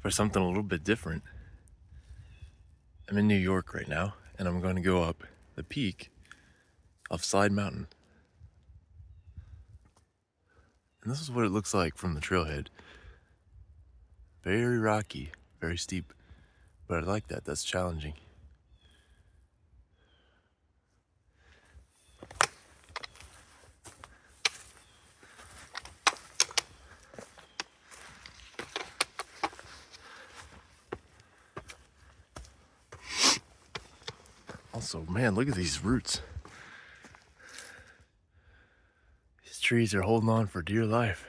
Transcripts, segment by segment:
for something a little bit different. I'm in New York right now, and I'm going to go up the peak of Slide Mountain. And this is what it looks like from the trailhead. Very rocky, very steep, but I like that. That's challenging. Also, man, look at these roots. These trees are holding on for dear life.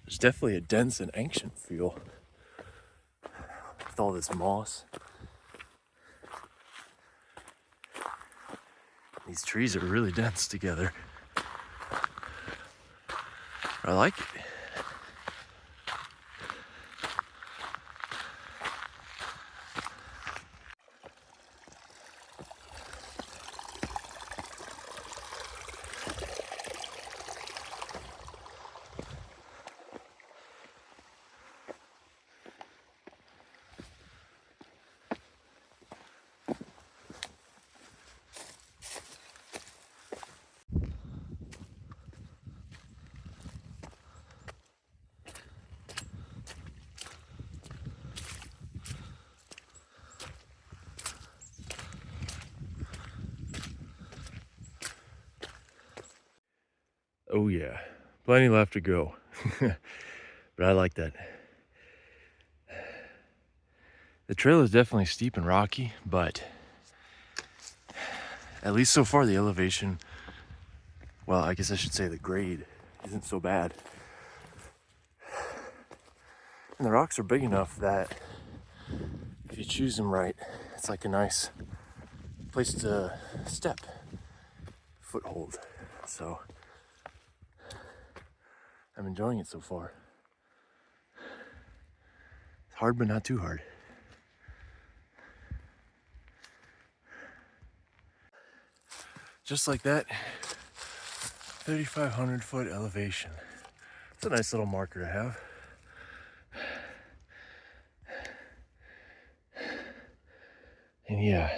There's definitely a dense and ancient feel with all this moss. These trees are really dense together. I like it. Oh yeah, plenty left to go. But I like that. The trail is definitely steep and rocky, but at least so far the elevation, well, I guess I should say the grade isn't so bad. And the rocks are big enough that if you choose them right, it's like a nice place to step, foothold. So I'm enjoying it so far. It's hard, but not too hard. Just like that, 3,500 foot elevation. It's a nice little marker to have. And yeah,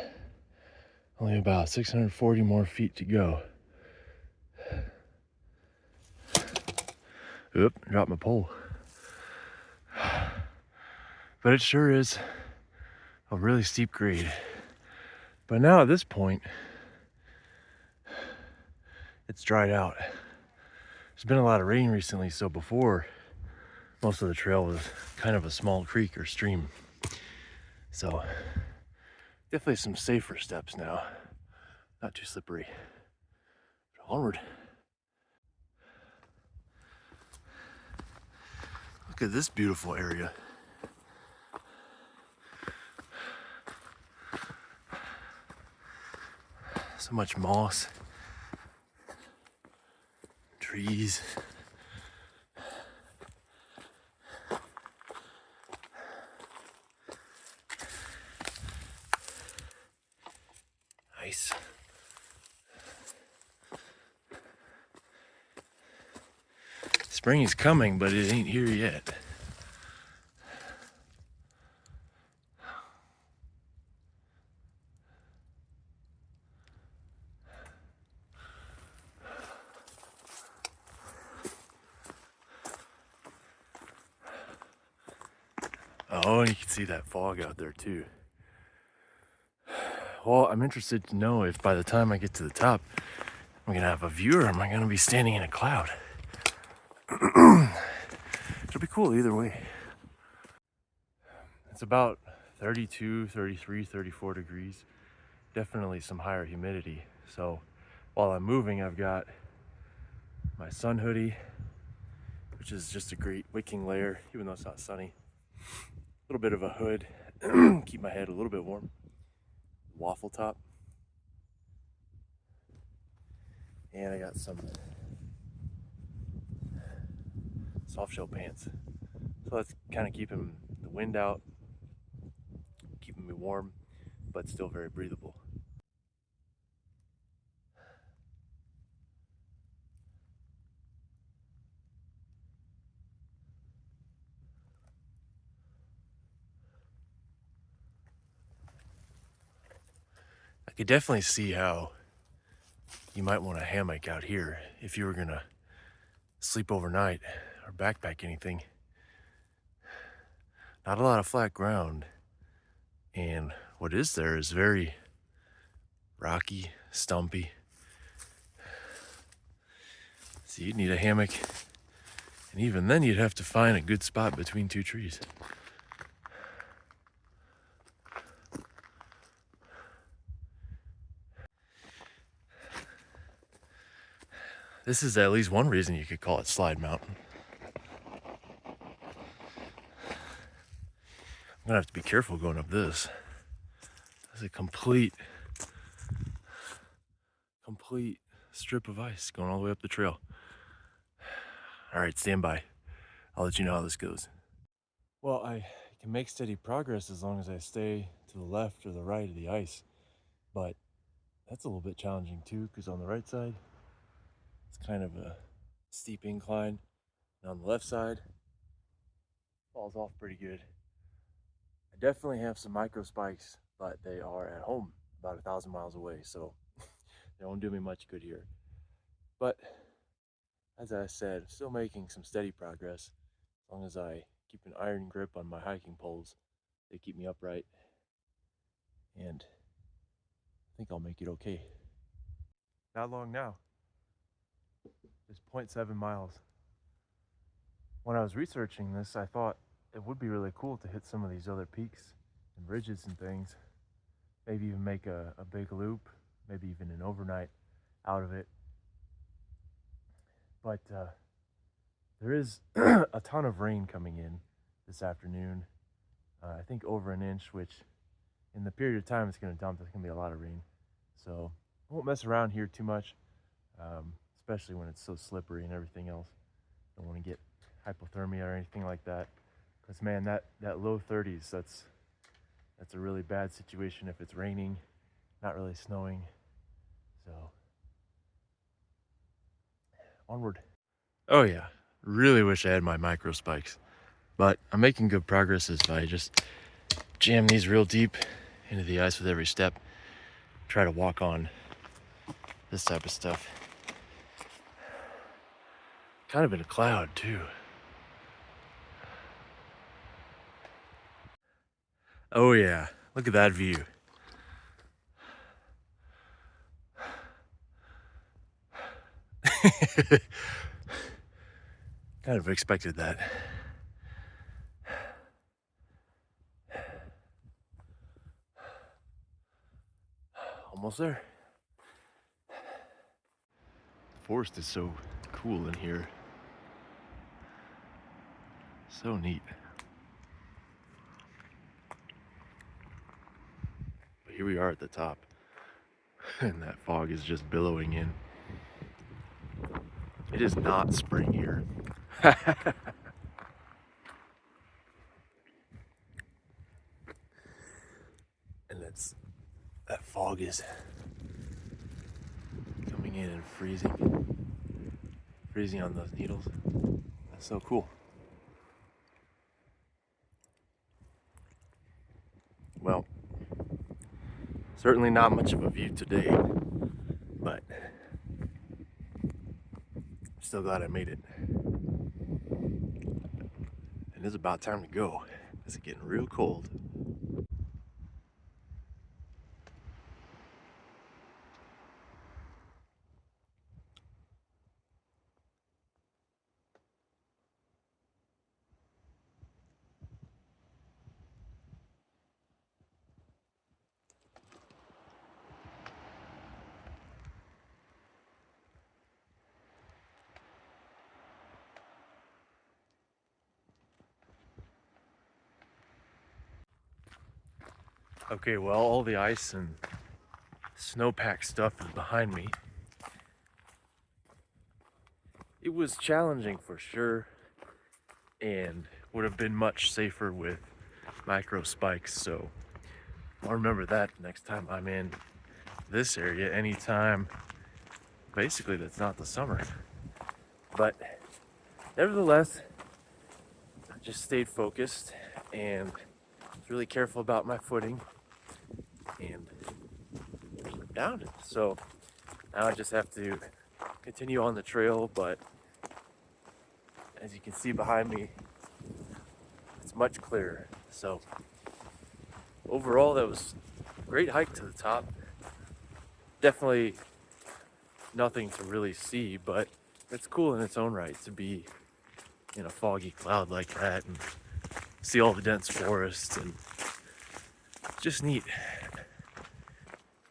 only about 640 more feet to go. Oop, dropped my pole. But it sure is a really steep grade. But now at this point, it's dried out. There's been a lot of rain recently, so before, most of the trail was kind of a small creek or stream. So definitely some safer steps now. Not too slippery. But onward. Look at this beautiful area. So much moss, trees. Nice. Spring is coming, but it ain't here yet. Oh, and you can see that fog out there too. Well, I'm interested to know if by the time I get to the top, I'm gonna have a view, or am I gonna be standing in a cloud? It'll be cool either way. It's about 32, 33, 34 degrees. Definitely some higher humidity. So while I'm moving, I've got my sun hoodie, which is just a great wicking layer, even though it's not sunny. A little bit of a hood, keep my head a little bit warm. Waffle top. And I got some soft shell pants. So that's kind of keeping the wind out, keeping me warm, but still very breathable. I could definitely see how you might want a hammock out here if you were gonna sleep overnight or backpack anything. Not a lot of flat ground, and what is there is very rocky, stumpy. So you'd need a hammock, and even then you'd have to find a good spot between two trees. This is at least one reason you could call it Slide Mountain. I'm gonna have to be careful going up this. It's a complete strip of ice going all the way up the trail. All right, stand by. I'll let you know how this goes. Well, I can make steady progress as long as I stay to the left or the right of the ice, but that's a little bit challenging too, because on the right side, it's kind of a steep incline, and on the left side, falls off pretty good. I definitely have some micro spikes, but they are at home about 1,000 miles away, so they won't do me much good here. But as I said, I'm still making some steady progress. As long as I keep an iron grip on my hiking poles, they keep me upright, and I think I'll make it okay. Not long now, just 0.7 miles. When I was researching this, I thought it would be really cool to hit some of these other peaks and ridges and things. Maybe even make a big loop, maybe even an overnight out of it. But there is a ton of rain coming in this afternoon. I think over an inch, which in the period of time it's going to dump, there's going to be a lot of rain. So I won't mess around here too much, especially when it's so slippery and everything else. Don't want to get hypothermia or anything like that. Because man, that low 30s, that's a really bad situation if it's raining, not really snowing. So onward. Oh yeah, really wish I had my micro spikes, but I'm making good progress as I just jam these real deep into the ice with every step. Try to walk on this type of stuff. Kind of in a cloud too. Oh yeah, look at that view. Kind of expected that. Almost there. The forest is so cool in here. So neat. But here we are at the top, and that fog is just billowing in. It is not spring here. And that fog is coming in and freezing on those needles. That's so cool. Well, certainly not much of a view today, but I'm still glad I made it. And it's about time to go. It's getting real cold. Okay, well, all the ice and snowpack stuff is behind me. It was challenging for sure. and would have been much safer with micro spikes. So I'll remember that next time I'm in this area, anytime basically that's not the summer. But nevertheless, I just stayed focused and was really careful about my footing and down. So now I just have to continue on the trail, but as you can see behind me, it's much clearer. So overall, that was a great hike to the top. Definitely nothing to really see, but it's cool in its own right to be in a foggy cloud like that and see all the dense forest, and it's just neat.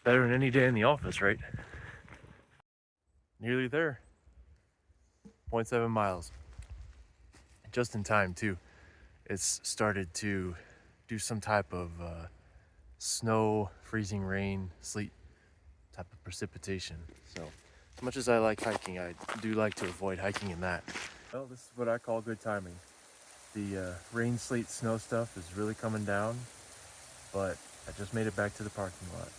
Better than any day in the office, right? Nearly there. 0.7 miles. Just in time too. It's started to do some type of snow, freezing rain, sleet type of precipitation. So as much as I like hiking, I do like to avoid hiking in that. Well, this is what I call good timing. The rain, sleet, snow stuff is really coming down, but I just made it back to the parking lot.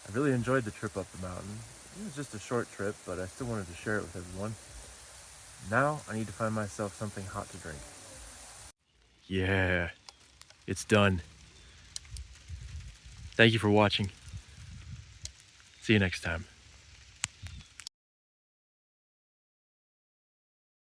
I really enjoyed the trip up the mountain. It was just a short trip, but I still wanted to share it with everyone. Now I need to find myself something hot to drink. Yeah, it's done. Thank you for watching. See you next time.